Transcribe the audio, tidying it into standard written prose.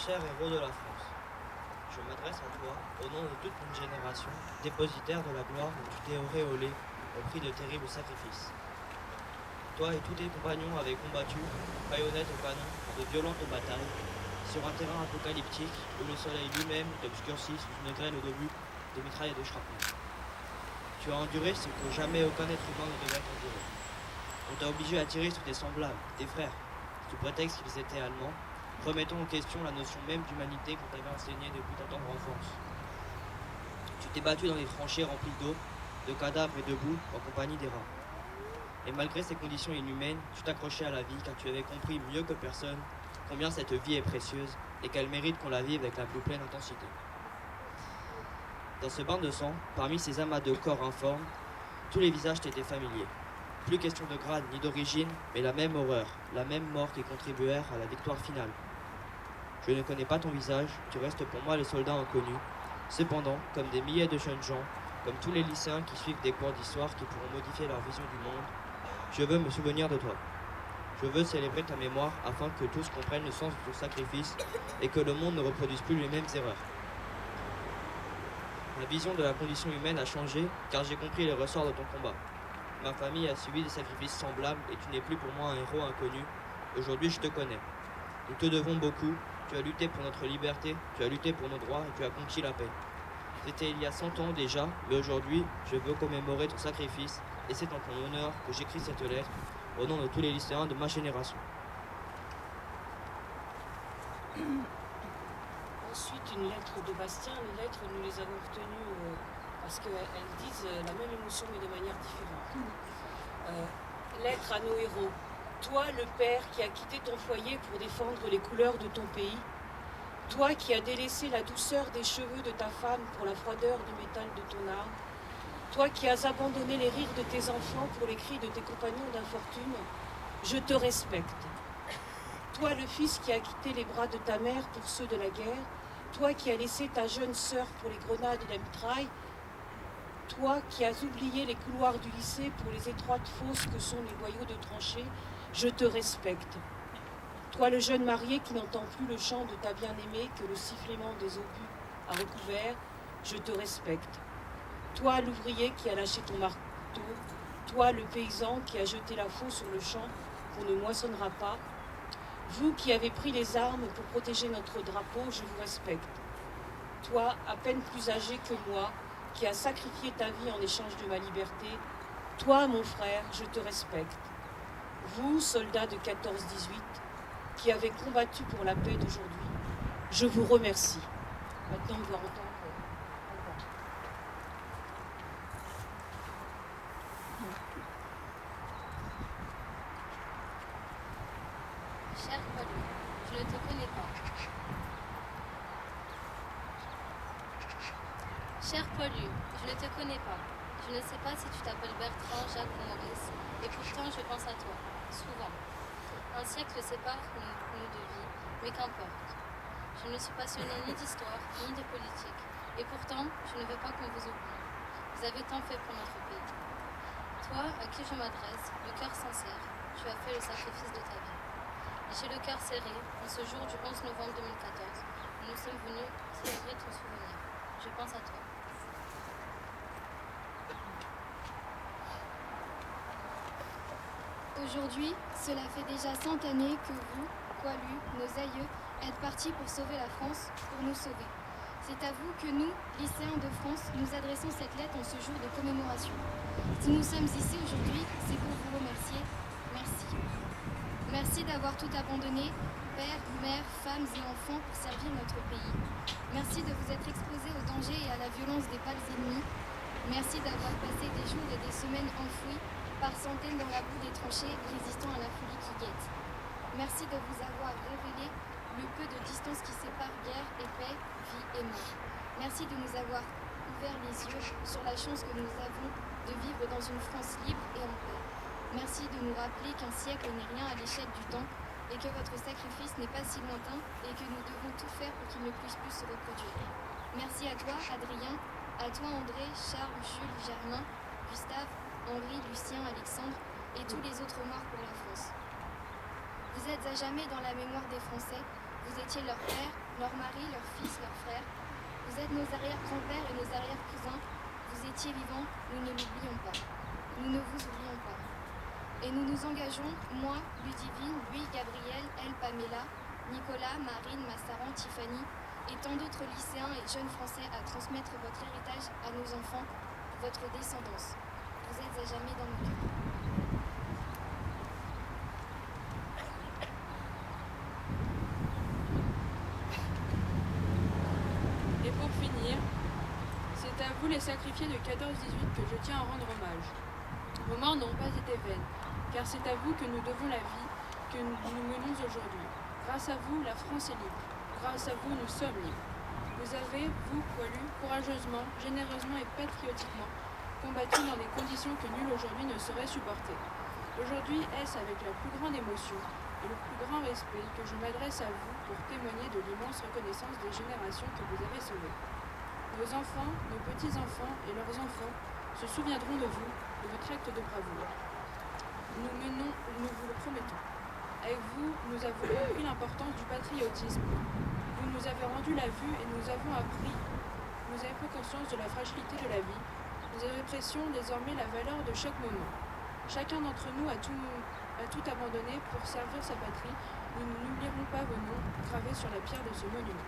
cher héros de la France, je m'adresse à toi au nom de toute une génération, dépositaire de la gloire dont tu t'es auréolé au prix de terribles sacrifices. Toi et tous tes compagnons avaient combattu, baïonnettes au canon, de violentes batailles, sur un terrain apocalyptique où le soleil lui-même t'obscurcit sous une grêle d'obus, de mitraille et de shrapnel. Tu as enduré ce que jamais aucun être humain ne devait endurer. On t'a obligé à tirer sur tes semblables, tes frères, sous prétexte qu'ils étaient allemands, remettant en question la notion même d'humanité qu'on t'avait enseignée depuis ta tendre enfance. Tu t'es battu dans des tranchées remplies d'eau, de cadavres et de boue en compagnie des rats. Et malgré ces conditions inhumaines, tu t'accrochais à la vie car tu avais compris mieux que personne combien cette vie est précieuse et qu'elle mérite qu'on la vive avec la plus pleine intensité. Dans ce bain de sang, parmi ces amas de corps informes, tous les visages t'étaient familiers. Plus question de grade ni d'origine, mais la même horreur, la même mort qui contribuèrent à la victoire finale. Je ne connais pas ton visage, tu restes pour moi le soldat inconnu. Cependant, comme des milliers de jeunes gens, comme tous les lycéens qui suivent des cours d'histoire qui pourront modifier leur vision du monde, je veux me souvenir de toi. Je veux célébrer ta mémoire afin que tous comprennent le sens de ton sacrifice et que le monde ne reproduise plus les mêmes erreurs. Ma vision de la condition humaine a changé car j'ai compris les ressorts de ton combat. Ma famille a subi des sacrifices semblables et tu n'es plus pour moi un héros inconnu. Aujourd'hui, je te connais. Nous te devons beaucoup. Tu as lutté pour notre liberté, tu as lutté pour nos droits et tu as conquis la paix. C'était il y a 100 ans déjà, mais aujourd'hui, je veux commémorer ton sacrifice et c'est en ton honneur que j'écris cette lettre au nom de tous les lycéens de ma génération. Ensuite, une lettre de Bastien. Les lettres, nous les avons retenues parce qu'elles disent la même émotion mais de manière différente. Lettre à nos héros. Toi, le père qui a quitté ton foyer pour défendre les couleurs de ton pays. Toi qui as délaissé la douceur des cheveux de ta femme pour la froideur du métal de ton âme. Toi qui as abandonné les rires de tes enfants pour les cris de tes compagnons d'infortune. Je te respecte. Toi, le fils qui a quitté les bras de ta mère pour ceux de la guerre. Toi qui as laissé ta jeune sœur pour les grenades et la mitraille. Toi qui as oublié les couloirs du lycée pour les étroites fosses que sont les boyaux de tranchées, je te respecte. Toi le jeune marié qui n'entend plus le chant de ta bien-aimée que le sifflement des obus a recouvert, je te respecte. Toi l'ouvrier qui a lâché ton marteau, toi le paysan qui a jeté la faux sur le champ qu'on ne moissonnera pas, vous qui avez pris les armes pour protéger notre drapeau, je vous respecte. Toi, à peine plus âgé que moi, qui a sacrifié ta vie en échange de ma liberté, toi, mon frère, je te respecte. Vous, soldats de 14-18, qui avez combattu pour la paix d'aujourd'hui, je vous remercie. Maintenant, on doit entendre. Cher Paul, je ne te connais pas. Cher Paul, je ne te connais pas. Je ne sais pas si tu t'appelles Bertrand, Jacques ou Maurice, et pourtant je pense à toi, souvent. Un siècle sépare nous de vie, mais qu'importe. Je ne suis passionnée ni d'histoire, ni de politique, et pourtant je ne veux pas qu'on vous oublie. Vous avez tant fait pour notre pays. Toi, à qui je m'adresse, le cœur sincère, tu as fait le sacrifice de ta vie. Et j'ai le cœur serré, en ce jour du 11 novembre 2014, où nous sommes venus célébrer ton souvenir. Je pense à toi. Aujourd'hui, cela fait déjà 100 années que vous, poilus, nos aïeux, êtes partis pour sauver la France, pour nous sauver. C'est à vous que nous, lycéens de France, nous adressons cette lettre en ce jour de commémoration. Si nous sommes ici aujourd'hui, c'est pour vous remercier. Merci. Merci d'avoir tout abandonné, pères, mères, femmes et enfants, pour servir notre pays. Merci de vous être exposés aux dangers et à la violence des balles ennemies. Merci d'avoir passé des jours et des semaines enfouis par centaines dans la boue des tranchées, résistant à la folie qui guette. Merci de vous avoir révélé le peu de distance qui sépare guerre et paix, vie et mort. Merci de nous avoir ouvert les yeux sur la chance que nous avons de vivre dans une France libre et en paix. Merci de nous rappeler qu'un siècle n'est rien à l'échelle du temps et que votre sacrifice n'est pas si lointain et que nous devons tout faire pour qu'il ne puisse plus se reproduire. Merci à toi, Adrien, à toi, André, Charles, Jules, Germain, Gustave, Henri, Lucien, Alexandre et tous les autres morts pour la France. Vous êtes à jamais dans la mémoire des Français, Vous étiez leurs pères, leurs maris, leurs fils, leurs frères. Vous êtes nos arrière-grands-pères et nos arrière-cousins. Vous étiez vivants, nous ne l'oublions pas. Nous ne vous oublions pas. Et nous nous engageons, moi, Ludivine, lui, Gabriel, elle, Pamela, Nicolas, Marine, Massaran, Tiffany, et tant d'autres lycéens et jeunes Français à transmettre votre héritage à nos enfants, votre descendance. Vous êtes à jamais dans nos cœurs. Et pour finir, c'est à vous les sacrifiés de 14-18 que je tiens à rendre hommage. Vos morts n'ont pas été vaines, car c'est à vous que nous devons la vie que nous menons aujourd'hui. Grâce à vous, la France est libre. Grâce à vous, nous sommes libres. Vous avez, vous, poilus, courageusement, généreusement et patriotiquement, combattu dans des conditions que nul aujourd'hui ne saurait supporter. Aujourd'hui, est-ce avec la plus grande émotion et le plus grand respect que je m'adresse à vous pour témoigner de l'immense reconnaissance des générations que vous avez sauvées. Nos enfants, nos petits-enfants et leurs enfants se souviendront de vous, de votre acte de bravoure. Nous vous le promettons. Avec vous, nous avons compris l'importance du patriotisme. Vous nous avez rendu la vue et nous avons pris conscience de la fragilité de la vie. Nous apprécions désormais la valeur de chaque moment. Chacun d'entre nous a tout abandonné pour servir sa patrie. Nous n'oublierons pas vos noms gravés sur la pierre de ce monument.